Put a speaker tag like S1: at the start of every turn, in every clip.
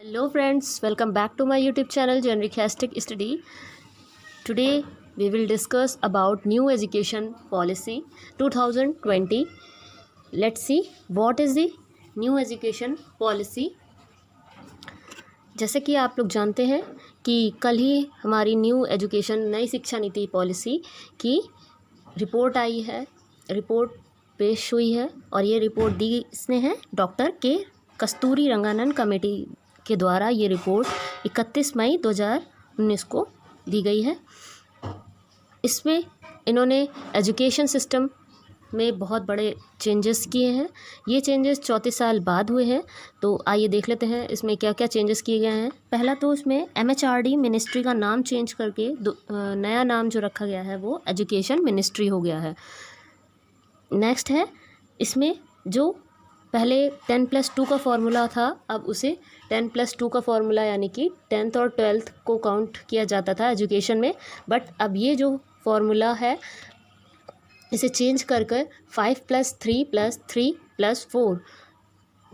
S1: Hello friends, welcome back to my YouTube channel Generic Study. Today we will discuss about new education policy 2020. Let's see what is the new education policy. जैसे कि आप लोग जानते हैं कि कल ही हमारी न्यू एजुकेशन नई शिक्षा नीति पॉलिसी की रिपोर्ट आई है, रिपोर्ट पेश हुई है और ये रिपोर्ट दी इसने है डॉक्टर के कस्तूरी रंगानन कमेटी के द्वारा। ये रिपोर्ट 31 मई 2019 को दी गई है। इसमें इन्होंने एजुकेशन सिस्टम में बहुत बड़े चेंजेस किए हैं। ये चेंजेस 34 साल बाद हुए हैं, तो आइए देख लेते हैं इसमें क्या क्या चेंजेस किए गए हैं। पहला तो इसमें MHRD मिनिस्ट्री का नाम चेंज करके नया नाम जो रखा गया है वो एजुकेशन मिनिस्ट्री हो गया है। नेक्स्ट है इसमें जो पहले 10+2 का फॉर्मूला था, अब उसे 10+2 का फॉर्मूला यानी कि 10th और 12th को काउंट किया जाता था एजुकेशन में, बट अब ये जो फॉर्मूला है इसे चेंज कर 5+3+3+4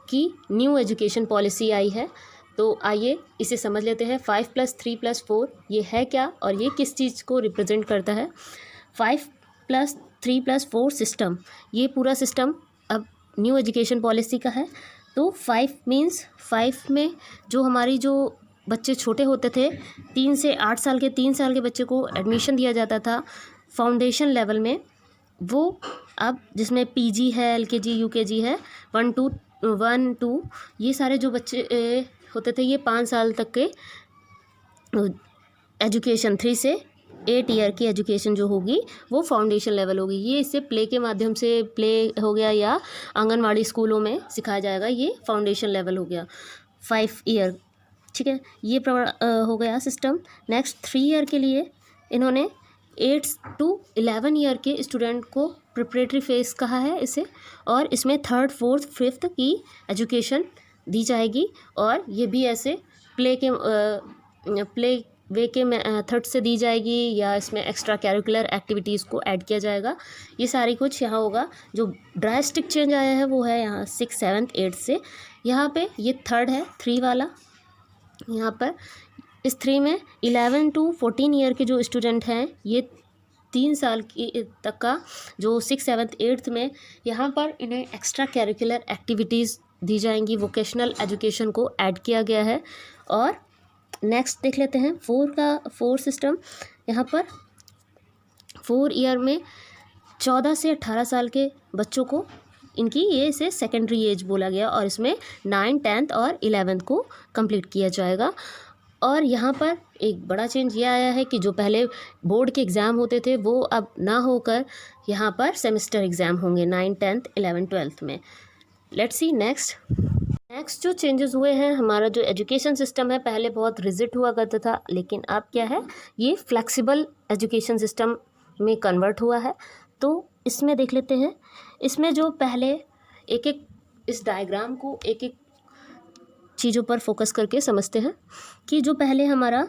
S1: की न्यू एजुकेशन पॉलिसी आई है। तो आइए इसे समझ लेते हैं। 5+3+4 ये है क्या और ये किस चीज़ को रिप्रेजेंट करता है। 5+3+4 सिस्टम, ये पूरा सिस्टम अब न्यू एजुकेशन पॉलिसी का है। तो 5 मीन्स 5 में जो हमारी जो बच्चे छोटे होते थे 3 से 8 साल के 3 साल के बच्चे को एडमिशन दिया जाता था फाउंडेशन लेवल में, वो अब जिसमें PG है, LKG UKG है, 1 2 ये सारे जो बच्चे होते थे ये 5 साल तक के एजुकेशन 3 से 8 ईयर की एजुकेशन जो होगी वो फाउंडेशन लेवल होगी। ये इससे प्ले के माध्यम से प्ले हो गया या आंगनवाड़ी स्कूलों में सिखाया जाएगा, ये फाउंडेशन लेवल हो गया 5 ईयर। ठीक है, ये हो गया सिस्टम। नेक्स्ट 3 ईयर के लिए इन्होंने 8 to 11 ईयर के स्टूडेंट को प्रिपरेटरी फेज कहा है इसे, और इसमें 3rd 4th 5th की एजुकेशन दी जाएगी और ये भी ऐसे प्ले वे के मेथड से दी जाएगी या इसमें एक्स्ट्रा कैरिकुलर एक्टिविटीज़ को ऐड किया जाएगा। ये सारी कुछ यहाँ होगा। जो ड्रास्टिक चेंज आया है वो है यहाँ 6 7 8 से। यहाँ पे ये 3rd है 3 वाला। यहाँ पर इस 3 में 11 to 14 ईयर के जो स्टूडेंट हैं ये 3 साल की तक का जो 6 7 8 में यहाँ पर इन्हें एक्स्ट्रा कैरिकुलर एक्टिविटीज़ दी जाएंगी, वोकेशनल एजुकेशन को ऐड किया गया है। और नेक्स्ट देख लेते हैं 4 सिस्टम। यहाँ पर 4 ईयर में 14 से 18 साल के बच्चों को इनकी ये इसे सेकेंडरी एज बोला गया और इसमें 9 10th और 11th को कंप्लीट किया जाएगा। और यहाँ पर एक बड़ा चेंज ये आया है कि जो पहले बोर्ड के एग्ज़ाम होते थे वो अब ना होकर यहाँ पर सेमेस्टर एग्ज़ाम होंगे 9 10th 11 12th में। लेट्स सी नेक्स्ट जो चेंजेस हुए हैं। हमारा जो एजुकेशन सिस्टम है पहले बहुत रिजिड हुआ करता था, लेकिन अब क्या है ये फ्लेक्सिबल एजुकेशन सिस्टम में कन्वर्ट हुआ है। तो इसमें देख लेते हैं। इसमें जो पहले एक इस डायग्राम को एक चीज़ों पर फोकस करके समझते हैं कि जो पहले हमारा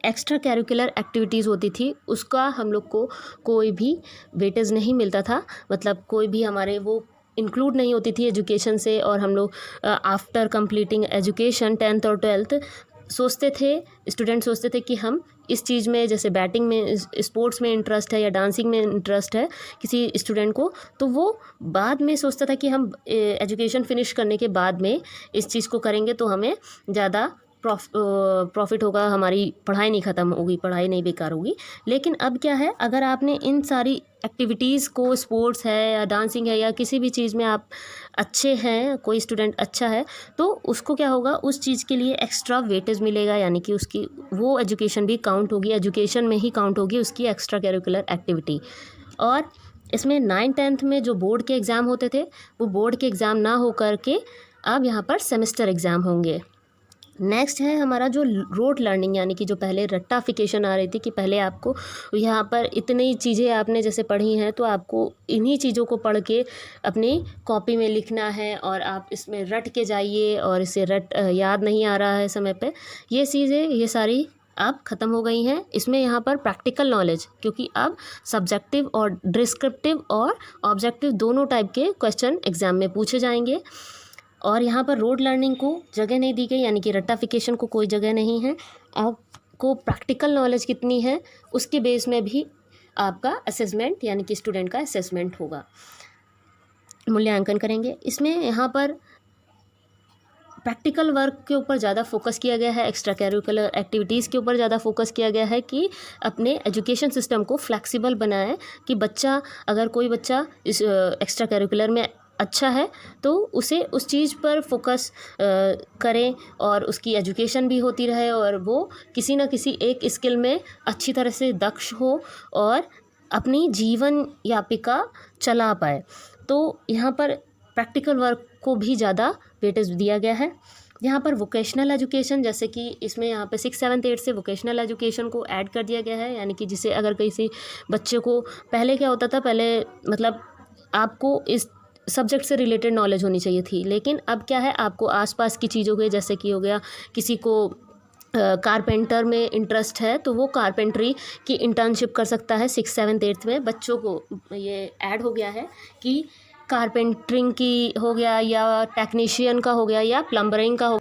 S1: एक्स्ट्रा कैरिकुलर एक्टिविटीज़ होती थी उसका हम लोग को कोई भी वेटेज नहीं मिलता था, मतलब कोई भी हमारे वो इंक्लूड नहीं होती थी एजुकेशन से। और हम लोग आफ्टर कंप्लीटिंग एजुकेशन 10th और 12th स्टूडेंट सोचते थे कि हम इस चीज़ में जैसे बैटिंग में स्पोर्ट्स में इंटरेस्ट है या डांसिंग में इंटरेस्ट है किसी स्टूडेंट को, तो वो बाद में सोचता था कि हम एजुकेशन फिनिश करने के बाद में इस चीज़ को करेंगे तो हमें ज़्यादा प्रॉफिट होगा, हमारी पढ़ाई नहीं ख़त्म होगी, पढ़ाई नहीं बेकार होगी। लेकिन अब क्या है, अगर आपने इन सारी एक्टिविटीज़ को, स्पोर्ट्स है या डांसिंग है या किसी भी चीज़ में आप अच्छे हैं, कोई स्टूडेंट अच्छा है, तो उसको क्या होगा, उस चीज़ के लिए एक्स्ट्रा वेटेज मिलेगा, यानी कि उसकी वो एजुकेशन भी काउंट होगी, एजुकेशन में ही काउंट होगी उसकी एक्स्ट्रा करिकुलर एक्टिविटी। और इसमें 9 10th में जो बोर्ड के एग्ज़ाम होते थे वो बोर्ड के एग्ज़ाम ना हो करके अब यहाँ पर सेमेस्टर एग्ज़ाम होंगे। नेक्स्ट है हमारा जो रोट लर्निंग, यानी कि जो पहले रट्टाफिकेशन आ रही थी कि पहले आपको यहाँ पर इतनी चीज़ें आपने जैसे पढ़ी हैं तो आपको इन्हीं चीज़ों को पढ़ के अपनी कॉपी में लिखना है और आप इसमें रट के जाइए और इसे याद नहीं आ रहा है समय पे, ये चीज़ें ये सारी अब ख़त्म हो गई हैं। इसमें यहाँ पर प्रैक्टिकल नॉलेज, क्योंकि अब सब्जेक्टिव और डिस्क्रिप्टिव और ऑब्जेक्टिव दोनों टाइप के क्वेश्चन एग्ज़ाम में पूछे जाएंगे। और यहाँ पर रोड लर्निंग को जगह नहीं दी गई, यानी कि रट्टाफिकेशन को कोई जगह नहीं है। आपको प्रैक्टिकल नॉलेज कितनी है उसके बेस में भी आपका असेसमेंट यानी कि स्टूडेंट का असेसमेंट होगा, मूल्यांकन करेंगे। इसमें यहाँ पर प्रैक्टिकल वर्क के ऊपर ज़्यादा फोकस किया गया है, एक्स्ट्रा करिकुलर एक्टिविटीज़ के ऊपर ज़्यादा फोकस किया गया है कि अपने एजुकेशन सिस्टम को फ्लेक्सिबल बनाएं कि बच्चा, अगर कोई बच्चा इस एक्स्ट्रा करिकुलर में अच्छा है तो उसे उस चीज़ पर फोकस करें और उसकी एजुकेशन भी होती रहे और वो किसी न किसी एक स्किल में अच्छी तरह से दक्ष हो और अपनी जीवन यापिका चला पाए। तो यहाँ पर प्रैक्टिकल वर्क को भी ज़्यादा वेटेज दिया गया है। यहाँ पर वोकेशनल एजुकेशन, जैसे कि इसमें यहाँ पे 6, 7, 8 से वोकेशनल एजुकेशन को ऐड कर दिया गया है, यानी कि जिसे अगर किसी बच्चे को, पहले क्या होता था, पहले मतलब आपको इस सब्जेक्ट से रिलेटेड नॉलेज होनी चाहिए थी, लेकिन अब क्या है, आपको आसपास की चीज़ों के, जैसे कि हो गया किसी को कारपेंटर में इंटरेस्ट है तो वो कारपेंट्री की इंटर्नशिप कर सकता है 6, 7, 8 में। बच्चों को ये ऐड हो गया है कि कारपेंटरिंग की हो गया या टेक्नीशियन का हो गया या प्लम्बरिंग का हो,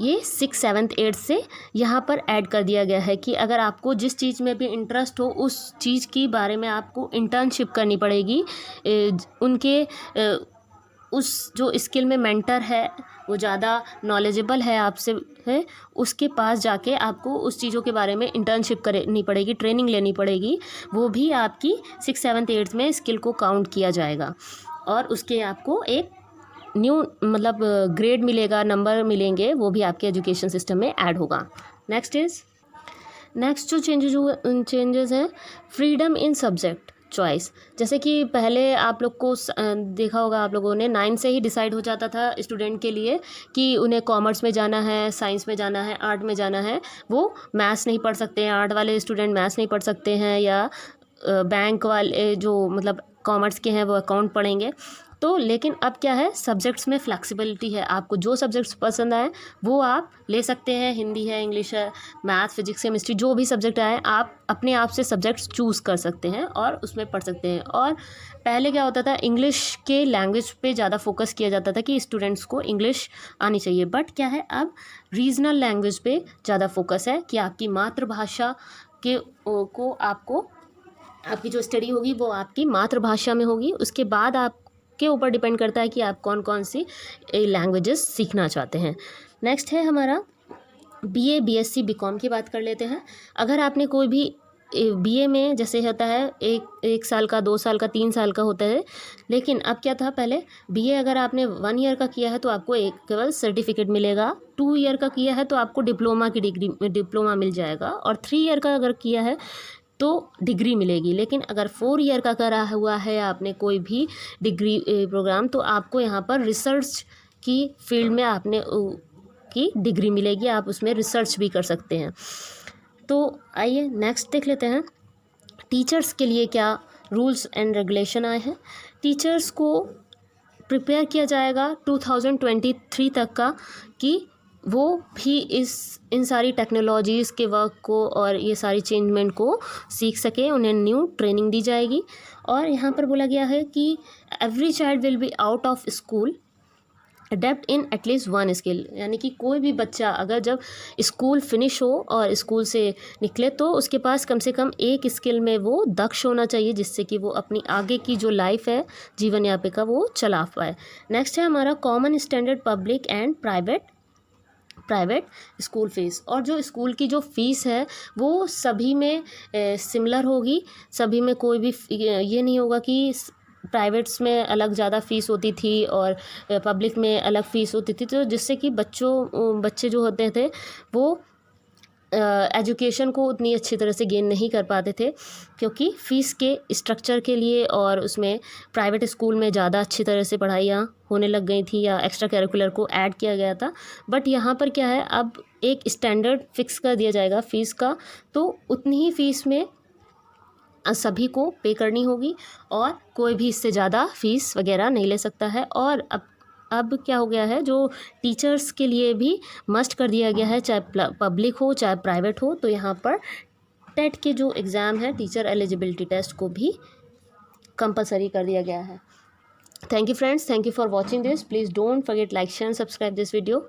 S1: ये 6, 7, 8 से यहाँ पर ऐड कर दिया गया है कि अगर आपको जिस चीज़ में भी इंटरेस्ट हो उस चीज़ के बारे में आपको इंटर्नशिप करनी पड़ेगी। उनके उस जो स्किल में मेंटर है वो ज़्यादा नॉलेजेबल है आपसे है, उसके पास जाके आपको उस चीज़ों के बारे में इंटर्नशिप करनी पड़ेगी, ट्रेनिंग लेनी पड़ेगी। वो भी आपकी 6, 7, 8 में स्किल को काउंट किया जाएगा और उसके आपको एक न्यू मतलब ग्रेड मिलेगा, नंबर मिलेंगे, वो भी आपके एजुकेशन सिस्टम में ऐड होगा। नेक्स्ट जो चेंजेस हैं, फ्रीडम इन सब्जेक्ट चॉइस। जैसे कि पहले आप लोग को देखा होगा, आप लोगों ने 9 से ही डिसाइड हो जाता था स्टूडेंट के लिए कि उन्हें कॉमर्स में जाना है, साइंस में जाना है, आर्ट में जाना है। वो मैथ्स नहीं पढ़ सकते हैं, आर्ट वाले स्टूडेंट मैथ्स नहीं पढ़ सकते हैं, या बैंक वाले जो मतलब कॉमर्स के हैं वो अकाउंट पढ़ेंगे। तो लेकिन अब क्या है, सब्जेक्ट्स में फ्लेक्सिबिलिटी है, आपको जो सब्जेक्ट्स पसंद आए वो आप ले सकते हैं। हिंदी है, इंग्लिश है, मैथ, फिजिक्स, केमिस्ट्री, जो भी सब्जेक्ट आए आप अपने आप से सब्जेक्ट्स चूज़ कर सकते हैं और उसमें पढ़ सकते हैं। और पहले क्या होता था, इंग्लिश के लैंग्वेज पे ज़्यादा फोकस किया जाता था कि स्टूडेंट्स को इंग्लिश आनी चाहिए, बट क्या है, अब रीजनल लैंग्वेज पे ज़्यादा फोकस है कि आपकी मातृभाषा को आपकी जो स्टडी होगी वो आपकी मातृभाषा में होगी। उसके बाद आपके ऊपर डिपेंड करता है कि आप कौन कौन सी लैंग्वेजेस सीखना चाहते हैं। नेक्स्ट है हमारा बीए, बीएससी, बीकॉम की बात कर लेते हैं। अगर आपने कोई भी बीए में जैसे होता है एक साल का, 2 साल का, 3 साल का होता है, लेकिन अब क्या था, पहले बीए अगर आपने 1 ईयर का किया है तो आपको एक केवल सर्टिफिकेट मिलेगा, 2 ईयर का किया है तो आपको डिप्लोमा की डिप्लोमा मिल जाएगा, और 3 ईयर का अगर किया है तो डिग्री मिलेगी। लेकिन अगर 4 ईयर का करा हुआ है आपने कोई भी डिग्री प्रोग्राम, तो आपको यहाँ पर रिसर्च की फील्ड में आपने की डिग्री मिलेगी, आप उसमें रिसर्च भी कर सकते हैं। तो आइए नेक्स्ट देख लेते हैं टीचर्स के लिए क्या रूल्स एंड रेगुलेशन आए हैं। टीचर्स को प्रिपेयर किया जाएगा 2023 तक का कि वो भी इन सारी टेक्नोलॉजीज़ के वर्क को और ये सारी चेंजमेंट को सीख सके, उन्हें न्यू ट्रेनिंग दी जाएगी। और यहाँ पर बोला गया है कि every child will be out of school adapt in at least 1 skill, यानी कि कोई भी बच्चा अगर जब स्कूल फिनिश हो और स्कूल से निकले तो उसके पास कम से कम एक स्किल में वो दक्ष होना चाहिए, जिससे कि वो अपनी आगे की जो लाइफ है, जीवन यापिका, वो चला पाए। नेक्स्ट है हमारा common standard public and private school fees. और जो स्कूल की जो फ़ीस है वो सभी में सिमिलर होगी, सभी में कोई भी ये नहीं होगा कि प्राइवेट्स में अलग ज़्यादा फ़ीस होती थी और पब्लिक में अलग फ़ीस होती थी, तो जिससे कि बच्चे जो होते थे वो एजुकेशन को उतनी अच्छी तरह से गेन नहीं कर पाते थे, क्योंकि फ़ीस के स्ट्रक्चर के लिए और उसमें प्राइवेट स्कूल में ज़्यादा अच्छी तरह से पढ़ाइयाँ होने लग गई थी या एक्स्ट्रा करिकुलर को ऐड किया गया था। बट यहाँ पर क्या है, अब एक स्टैंडर्ड फिक्स कर दिया जाएगा फ़ीस का, तो उतनी ही फ़ीस में सभी को पे करनी होगी और कोई भी इससे ज़्यादा फ़ीस वगैरह नहीं ले सकता है। और अब क्या हो गया है, जो टीचर्स के लिए भी मस्ट कर दिया गया है, चाहे पब्लिक हो चाहे प्राइवेट हो, तो यहाँ पर टेट के जो एग्ज़ाम है, टीचर एलिजिबिलिटी टेस्ट को भी कंपलसरी कर दिया गया है। Thank you friends, thank you for watching this. Please don't forget like, share and subscribe this video.